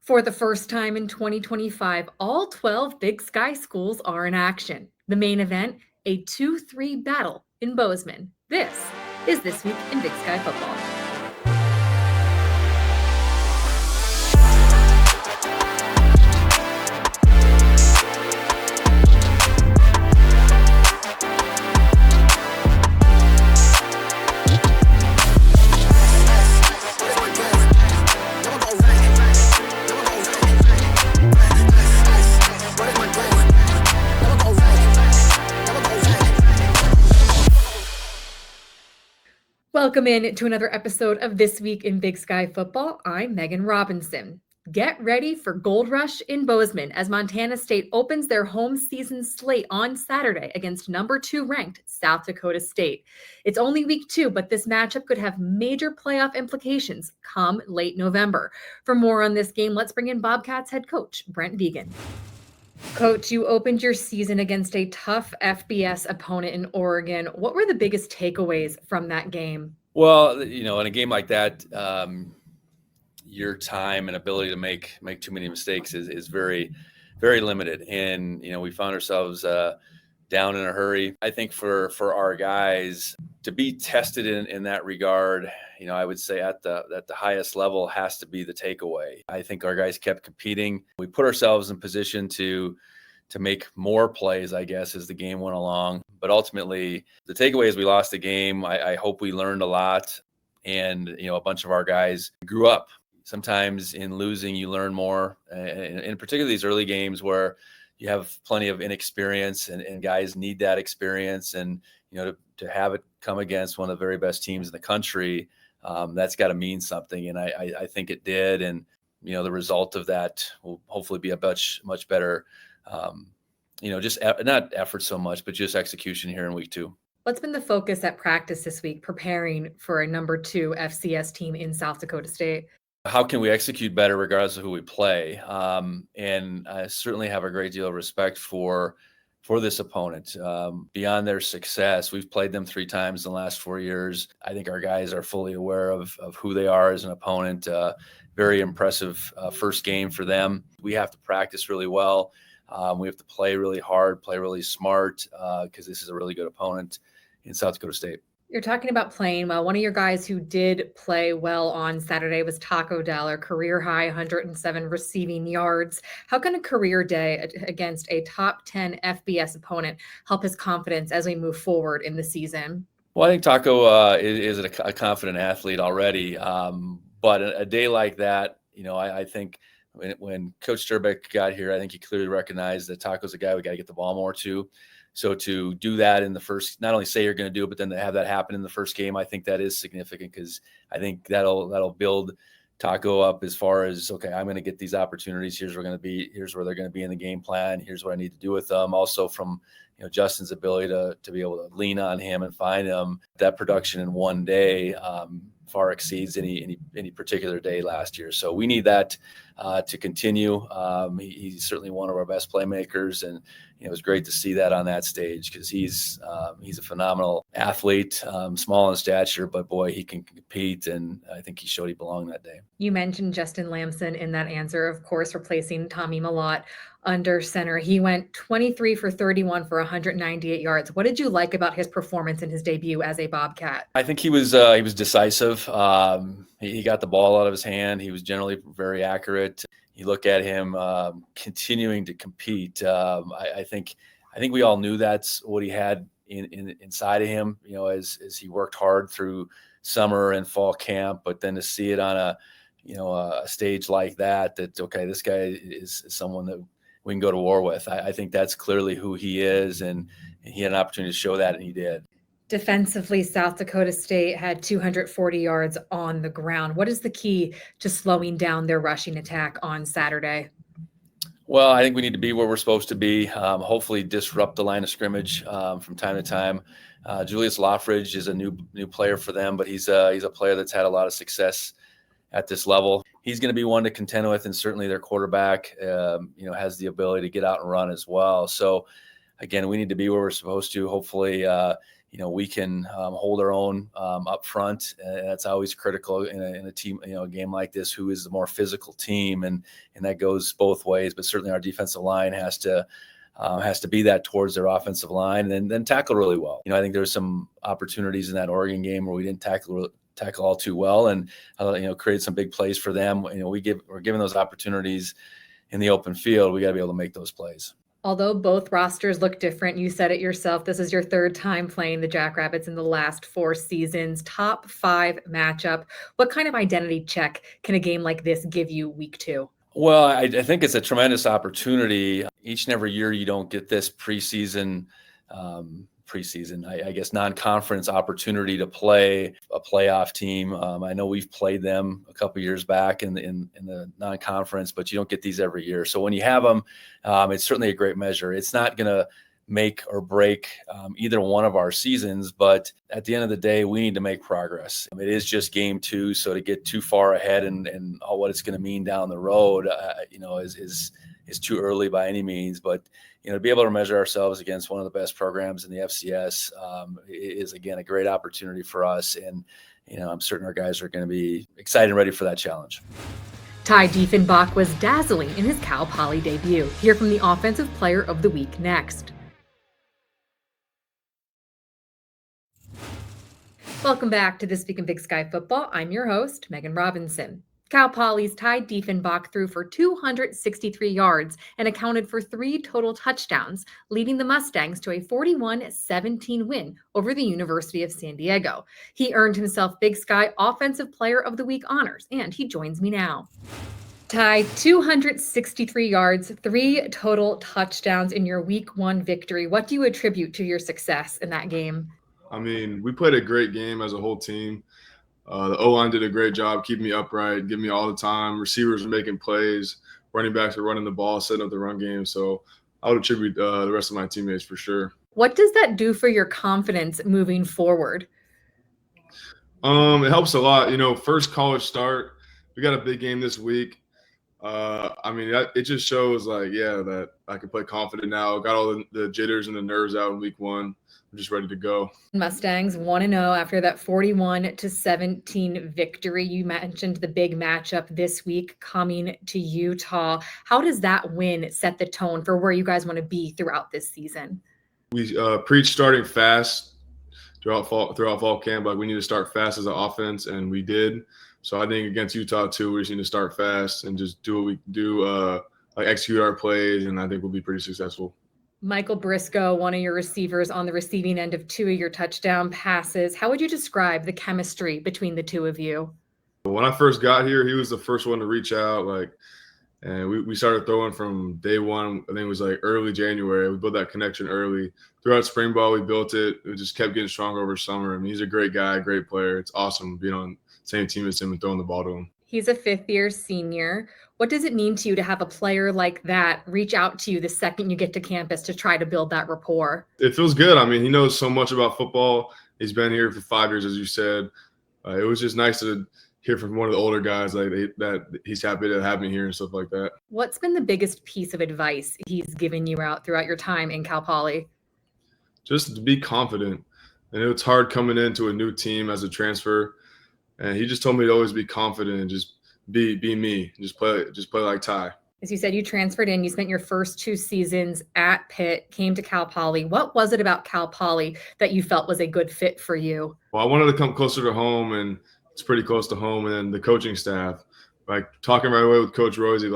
For the first time in 2025, all 12 Big Sky schools are in action. The main event, a 2-3 battle in Bozeman. This is This Week in Big Sky Football. Welcome in to another episode of This Week in Big Sky Football. I'm Megan Robinson. Get ready for Gold Rush in Bozeman as Montana State opens their home season slate on Saturday against number 2 ranked South Dakota State. It's only week 2, but this matchup could have major playoff implications come late November. For more on this game, let's bring in Bobcats head coach Brent Vigen. Coach, you opened your season against a tough FBS opponent in Oregon. What were the biggest takeaways from that game? Well, in a game like that, your time and ability to make too many mistakes is very, very limited. And, we found ourselves down in a hurry. I think for our guys to be tested in that regard, I would say at the highest level has to be the takeaway. I think our guys kept competing. We put ourselves in position to make more plays, I guess, as the game went along. But ultimately, the takeaway is we lost the game. I hope we learned a lot. And, a bunch of our guys grew up. Sometimes in losing, you learn more. And particularly these early games where you have plenty of inexperience and guys need that experience. And, to have it come against one of the very best teams in the country, that's got to mean something. And I think it did. And, the result of that will hopefully be a much better, just not effort so much, but just execution here in week 2. What's been the focus at practice this week preparing for a number 2 FCS team in South Dakota State? How can we execute better regardless of who we play? And I certainly have a great deal of respect for this opponent. Beyond their success, we've played them 3 times in the last 4 years. I think our guys are fully aware of who they are as an opponent. Very impressive first game for them. We have to practice really well. We have to play really hard, play really smart, because this is a really good opponent in South Dakota State. You're talking about playing well. One of your guys who did play well on Saturday was Taco Dell, career high 107 receiving yards. How can a career day against a top 10 FBS opponent help his confidence as we move forward in the season? Well, I think Taco is a confident athlete already. But a day like that, I think when Coach Sturbeck got here, I think he clearly recognized that Taco's a guy we got to get the ball more to. So to do that in the first, not only say you're going to do it, but then to have that happen in the first game, I think that is significant because I think that'll build Taco up as far as, okay, I'm going to get these opportunities. Here's where they're going to be in the game plan. Here's what I need to do with them. Also from, Justin's ability to be able to lean on him and find him. That production in one day far exceeds any particular day last year. So we need that to continue. He's certainly one of our best playmakers, and it was great to see that on that stage because he's a phenomenal athlete, small in stature, but boy, he can compete, and I think he showed he belonged that day. You mentioned Justin Lamson in that answer, of course, replacing Tommy Malott under center. He went 23 for 31 for 198 yards. What did you like about his performance in his debut as a Bobcat? I think he was decisive. He got the ball out of his hand. He was generally very accurate. You look at him continuing to compete. I think we all knew that's what he had inside of him. As he worked hard through summer and fall camp, but then to see it on a stage like that okay, this guy is someone that we can go to war with. I think that's clearly who he is, and he had an opportunity to show that, and he did. Defensively, South Dakota State had 240 yards on the ground. What is the key to slowing down their rushing attack on Saturday? Well, I think we need to be where we're supposed to be. Hopefully disrupt the line of scrimmage from time to time. Julius Loffridge is a new player for them, but he's a player that's had a lot of success at this level. He's going to be one to contend with, and certainly their quarterback, has the ability to get out and run as well. So, again, we need to be where we're supposed to. Hopefully, we can hold our own up front. And that's always critical in a team, a game like this, who is the more physical team. And that goes both ways. But certainly our defensive line has to be that towards their offensive line, and then tackle really well. I think there's some opportunities in that Oregon game where we didn't tackle all too well, and create some big plays for them. We're given those opportunities in the open field. We got to be able to make those plays. Although both rosters look different, you said it yourself, this is your third time playing the Jackrabbits in the last 4 seasons. Top 5 matchup. What kind of identity check can a game like this give you week 2? Well, I think it's a tremendous opportunity. Each and every year you don't get this preseason, I guess, non-conference opportunity to play a playoff team. I know we've played them a couple years back in the non-conference, but you don't get these every year. So when you have them, it's certainly a great measure. It's not going to make or break either one of our seasons, but at the end of the day, we need to make progress. It is just game 2, so to get too far ahead and all what it's going to mean down the road, is too early by any means. But to be able to measure ourselves against one of the best programs in the FCS is, again, a great opportunity for us. And I'm certain our guys are going to be excited and ready for that challenge. Ty Diefenbach was dazzling in his Cal Poly debut. Hear from the Offensive Player of the Week next. Welcome back to This Week in Big Sky Football. I'm your host, Megan Robinson. Cal Poly's Ty Diefenbach threw for 263 yards and accounted for 3 total touchdowns, leading the Mustangs to a 41-17 win over the University of San Diego. He earned himself Big Sky Offensive Player of the Week honors, and he joins me now. Ty, 263 yards, 3 total touchdowns in your Week 1 victory. What do you attribute to your success in that game? I mean, we played a great game as a whole team. The O-line did a great job keeping me upright, giving me all the time. Receivers were making plays. Running backs were running the ball, setting up the run game. So I would attribute the rest of my teammates for sure. What does that do for your confidence moving forward? It helps a lot. First college start. We got a big game this week. It just shows that I can play confident now. Got all the jitters and the nerves out in week 1. I'm just ready to go. Mustangs 1-0 after that 41-17 victory. You mentioned the big matchup this week coming to Utah. How does that win set the tone for where you guys want to be throughout this season? We preach starting fast throughout fall camp. We need to start fast as an offense, and we did. So I think against Utah too, we just need to start fast and just do what we do, execute our plays, and I think we'll be pretty successful. Michael Briscoe, one of your receivers on the receiving end of 2 of your touchdown passes. How would you describe the chemistry between the 2 of you? When I first got here, he was the first one to reach out, and we started throwing from day 1. I think it was early January. We built that connection early. Throughout spring ball, we built it. It just kept getting stronger over summer. I mean, he's a great guy, great player. It's awesome being on the same team as him and throwing the ball to him. He's a 5th-year senior. What does it mean to you to have a player like that reach out to you the second you get to campus to try to build that rapport? It feels good. I mean, he knows so much about football. He's been here for 5 years, as you said. It was just nice to hear from one of the older guys that he's happy to have me here and stuff like that. What's been the biggest piece of advice he's given you throughout your time in Cal Poly? Just to be confident. And it's hard coming into a new team as a transfer. And he just told me to always be confident and just be me. Just play like Ty. As you said, you transferred in. You spent your first 2 seasons at Pitt, came to Cal Poly. What was it about Cal Poly that you felt was a good fit for you? Well, I wanted to come closer to home, and it's pretty close to home. And then the coaching staff, talking right away with Coach Rosie,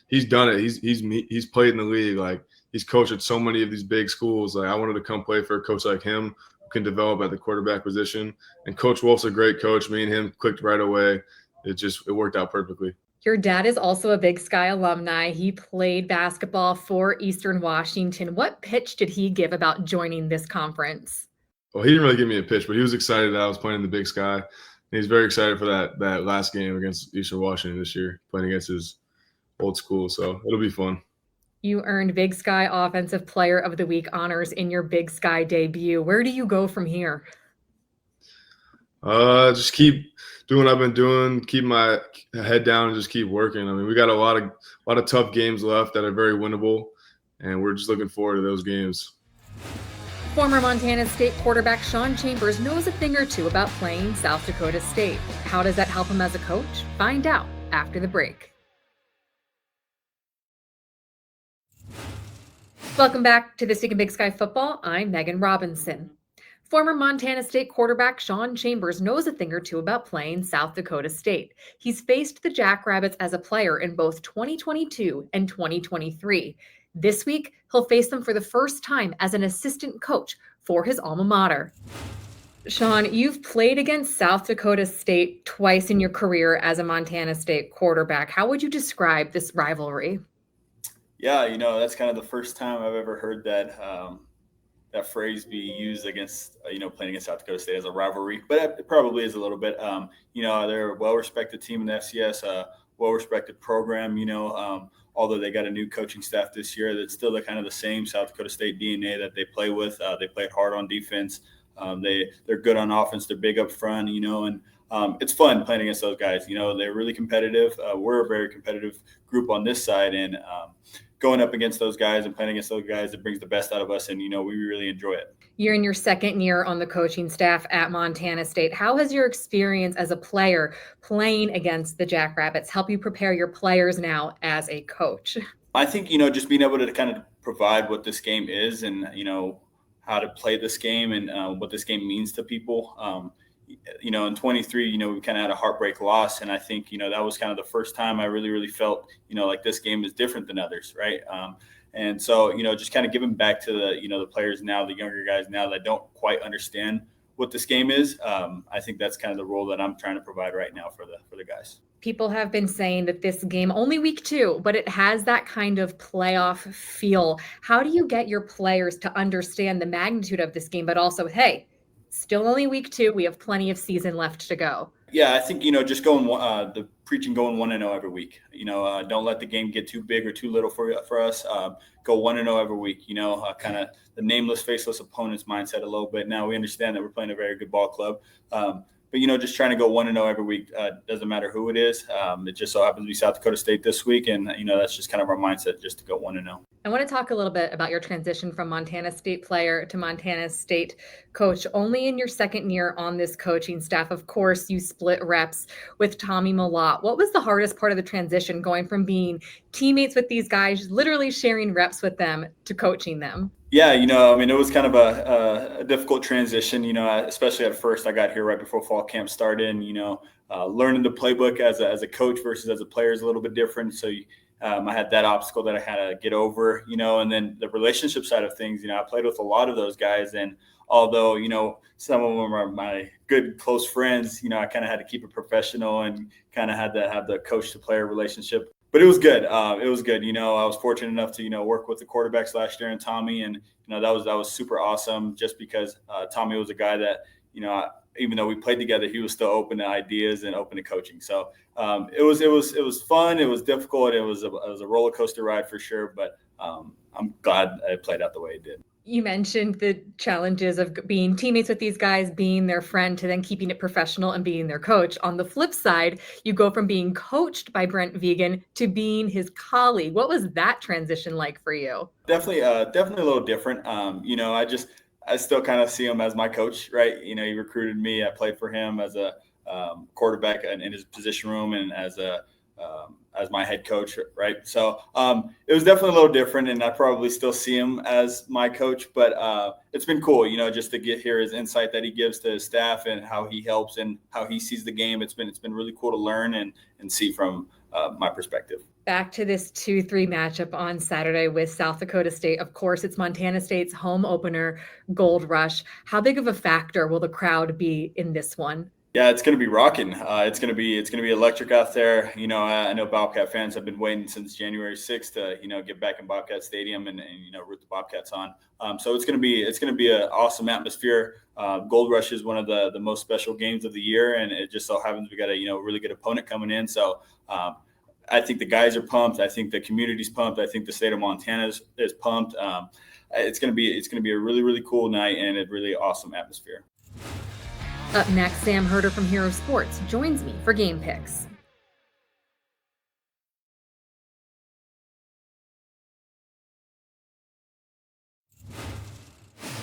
he's done it. He's played in the league. He's coached at so many of these big schools. I wanted to come play for a coach like him, can develop at the quarterback position. And Coach Wolf's a great coach. Me and him clicked right away. It worked out perfectly. Your dad is also a Big Sky alumni. He played basketball for Eastern Washington. What pitch did he give about joining this conference? Well, he didn't really give me a pitch, but he was excited that I was playing in the Big Sky. And he's very excited for that last game against Eastern Washington this year, playing against his old school. So it'll be fun. You earned Big Sky Offensive Player of the Week honors in your Big Sky debut. Where do you go from here? Just keep doing what I've been doing, keep my head down, and just keep working. I mean, we got a lot of tough games left that are very winnable, and we're just looking forward to those games. Former Montana State quarterback Sean Chambers knows a thing or two about playing South Dakota State. How does that help him as a coach? Find out after the break. Welcome back to This Week in Big Sky Football. I'm Megan Robinson. Former Montana State quarterback Sean Chambers knows a thing or two about playing South Dakota State. He's faced the Jackrabbits as a player in both 2022 and 2023. This week, he'll face them for the first time as an assistant coach for his alma mater. Sean, you've played against South Dakota State twice in your career as a Montana State quarterback. How would you describe this rivalry? Yeah, that's kind of the first time I've ever heard that phrase be used against, playing against South Dakota State as a rivalry, but it probably is a little bit. They're a well-respected team in the FCS, a well-respected program, although they got a new coaching staff this year, that's still the same South Dakota State DNA that they play with. They played hard on defense. They're good on offense. They're big up front, and it's fun playing against those guys. They're really competitive. We're a very competitive group on this side, and going up against those guys and playing against those guys, it brings the best out of us, and we really enjoy it. You're in your second year on the coaching staff at Montana State. How has your experience as a player playing against the Jackrabbits help you prepare your players now as a coach? I think, just being able to kind of provide what this game is and, how to play this game and what this game means to people. In 23, we kind of had a heartbreak loss. And I think, that was kind of the first time I really, really felt, like this game is different than others. Right. And so, just kind of giving back to the players now, the younger guys now that don't quite understand what this game is. I think that's kind of the role that I'm trying to provide right now for the guys. People have been saying that this game, only week 2, but it has that kind of playoff feel. How do you get your players to understand the magnitude of this game, but also, hey, still only week 2, we have plenty of season left to go? Yeah, I think, just going the preaching going 1-0 every week. Don't let the game get too big or too little for us. Go 1-0 every week. Kind of the nameless, faceless opponents mindset a little bit. Now we understand that we're playing a very good ball club, but just trying to go 1-0 every week. Doesn't matter who it is. It just so happens to be South Dakota State this week, and that's just kind of our mindset, just to go 1-0. I want to talk a little bit about your transition from Montana State player to Montana State coach. Only in your second year on this coaching staff, of course, you split reps with Tommy Malott. What was the hardest part of the transition, going from being teammates with these guys, literally sharing reps with them, to coaching them? Yeah, it was kind of a difficult transition, especially at first. I got here right before fall camp started, and, learning the playbook as a coach versus as a player is a little bit different. So I had that obstacle that I had to get over, and then the relationship side of things, I played with a lot of those guys. And although, some of them are my good, close friends, I kind of had to keep it professional and kind of had to have the coach to player relationship. But it was good. I was fortunate enough to, work with the quarterbacks last year and Tommy, and, that was super awesome, just because Tommy was a guy that, even though we played together, he was still open to ideas and open to coaching. So it was fun. It was difficult. It was a roller coaster ride for sure, but I'm glad it played out the way it did. You mentioned the challenges of being teammates with these guys, being their friend, to then keeping it professional and being their coach. On the flip side, you go from being coached by Brent Vegan to being his colleague. What was that transition like for you? Definitely a little different. I still kind of see him as my coach, right? He recruited me. I played for him as a quarterback in his position room and as my head coach, right? So it was definitely a little different, and I probably still see him as my coach, but it's been cool, just to hear his insight that he gives to his staff and how he helps and how he sees the game. It's been really cool to learn and see from my perspective. Back to this 2-3 matchup on Saturday with South Dakota State. Of course, it's Montana State's home opener, Gold Rush. How big of a factor will the crowd be in this one? Yeah, it's going to be rocking. It's going to be electric out there. I know Bobcat fans have been waiting since January 6th to, get back in Bobcat Stadium and root the Bobcats on. So it's going to be an awesome atmosphere. Gold Rush is one of the most special games of the year, and it just so happens we got a really good opponent coming in. So I think the guys are pumped. I think the community's pumped. I think the state of Montana is pumped. It's going to be a really, really cool night and a really awesome atmosphere. Up next, Sam Herder from Hero Sports joins me for Game Picks.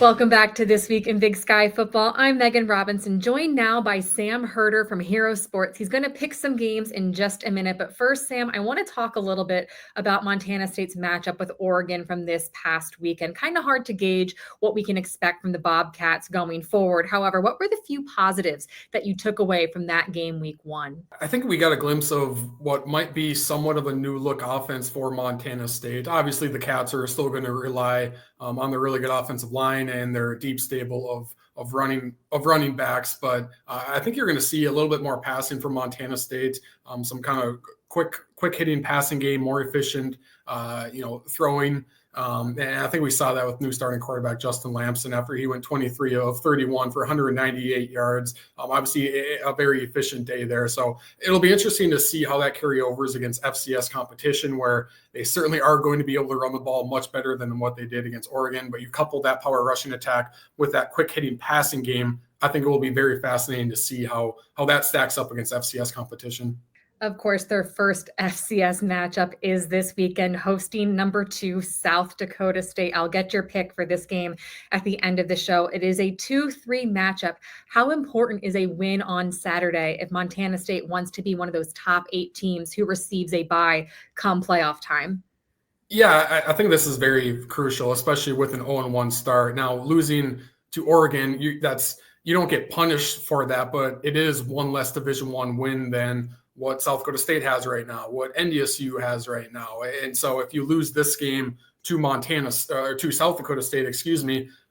Welcome back to This Week in Big Sky Football. I'm Megan Robinson, joined now by Sam Herder from Hero Sports. He's going to pick some games in just a minute. But first, Sam, I want to talk a little bit about Montana State's matchup with Oregon from this past weekend. Kind of hard to gauge what we can expect from the Bobcats going forward. However, what were the few positives that you took away from that game week 1? I think we got a glimpse of what might be somewhat of a new look offense for Montana State. Obviously, the Cats are still going to rely on their really good offensive line and their deep stable of running backs, but I think you're going to see a little bit more passing from Montana State. Some kind of quick hitting passing game, more efficient, throwing. And I think we saw that with new starting quarterback Justin Lamson after he went 23 of 31 for 198 yards. Obviously, a very efficient day there. So it'll be interesting to see how that carryovers against FCS competition, where they certainly are going to be able to run the ball much better than what they did against Oregon. But you couple that power rushing attack with that quick hitting passing game, I think it will be very fascinating to see how that stacks up against FCS competition. Of course, their first FCS matchup is this weekend, hosting number 2 South Dakota State. I'll get your pick for this game at the end of the show. It is a 2-3 matchup. How important is a win on Saturday if Montana State wants to be one of those top 8 teams who receives a bye come playoff time? Yeah, I think this is very crucial, especially with an 0-1 start. Now, losing to Oregon, you don't get punished for that, but it is one less Division I win than what South Dakota State has right now, what NDSU has right now. And so if you lose this game to to South Dakota State,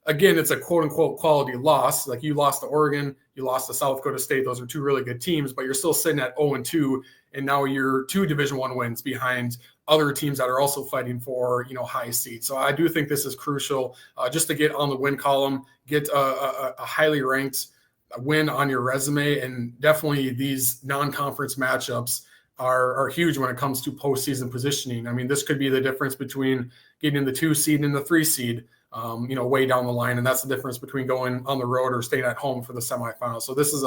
again, it's a quote unquote quality loss. Like you lost to Oregon, you lost to South Dakota State. Those are 2 really good teams, but you're still sitting at 0-2. And now you're 2 Division I wins behind other teams that are also fighting for, high seeds. So I do think this is crucial just to get on the win column, get a highly ranked win on your resume. And definitely these non-conference matchups are huge when it comes to postseason positioning. I mean, this could be the difference between getting the 2 seed and the 3 seed, way down the line. And that's the difference between going on the road or staying at home for the semifinals. So this is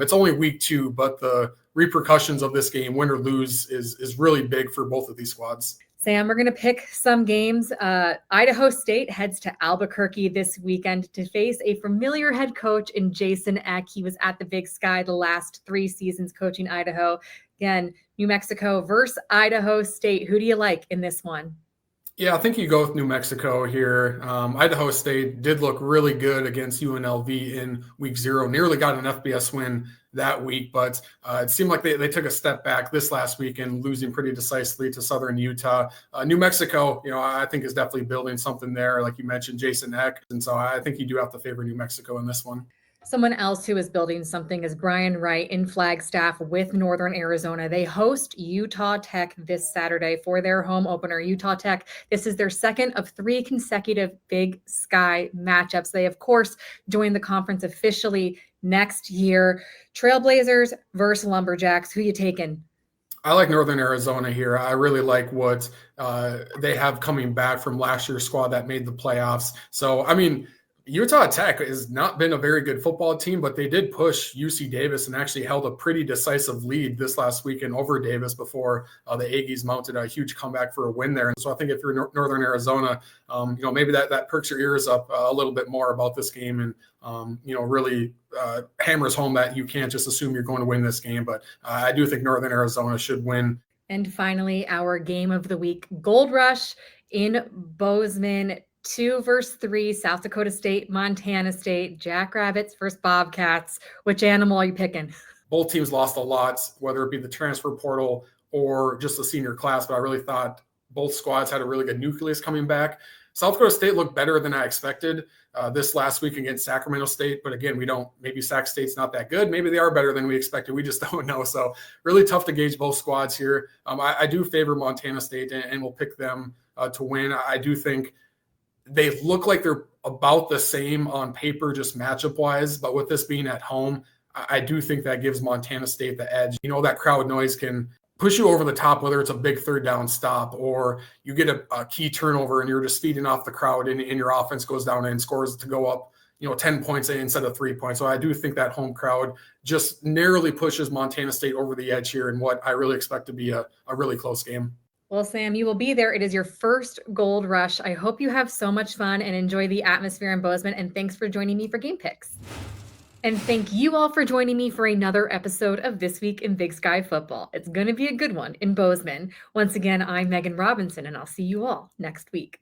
it's only week 2, but the repercussions of this game, win or lose, is really big for both of these squads. Sam, we're going to pick some games. Idaho State heads to Albuquerque this weekend to face a familiar head coach in Jason Eck. He was at the Big Sky the last 3 seasons coaching Idaho. Again, New Mexico versus Idaho State. Who do you like in this one? Yeah, I think you go with New Mexico here. Idaho State did look really good against UNLV in week 0, nearly got an FBS win that week, but it seemed like they took a step back this last weekend, losing pretty decisively to Southern Utah. New Mexico, I think is definitely building something there, like you mentioned, Jason Eck. And so I think you do have to favor New Mexico in this one. Someone else who is building something is Brian Wright in Flagstaff with Northern Arizona. They host Utah Tech this Saturday for their home opener. Utah Tech, this is their second of 3 consecutive Big Sky matchups. They, of course, join the conference officially next year. Trailblazers versus Lumberjacks. Who you taking? I like Northern Arizona here. I really like what they have coming back from last year's squad that made the playoffs. So, I mean, Utah Tech has not been a very good football team, but they did push UC Davis and actually held a pretty decisive lead this last weekend over Davis before the Aggies mounted a huge comeback for a win there. And so I think if you're Northern Arizona, maybe that perks your ears up a little bit more about this game and, really hammers home that you can't just assume you're going to win this game. But I do think Northern Arizona should win. And finally, our game of the week, Gold Rush in Bozeman. 2 versus 3, South Dakota State, Montana State, Jackrabbits versus Bobcats. Which animal are you picking? Both teams lost a lot, whether it be the transfer portal or just the senior class, but I really thought both squads had a really good nucleus coming back. South Dakota State looked better than I expected this last week against Sacramento State, but again, maybe Sac State's not that good. Maybe they are better than we expected. We just don't know. So really tough to gauge both squads here. I do favor Montana State and we'll pick them to win. I do think they look like they're about the same on paper, just matchup wise, but with this being at home, I do think that gives Montana State the edge. That crowd noise can push you over the top, whether it's a big 3rd down stop or you get a key turnover and you're just feeding off the crowd and your offense goes down and scores to go up, 10 points instead of 3 points. So I do think that home crowd just narrowly pushes Montana State over the edge here in what I really expect to be a really close game. Well, Sam, you will be there. It is your first Gold Rush. I hope you have so much fun and enjoy the atmosphere in Bozeman. And thanks for joining me for Game Picks. And thank you all for joining me for another episode of This Week in Big Sky Football. It's going to be a good one in Bozeman. Once again, I'm Megan Robinson, and I'll see you all next week.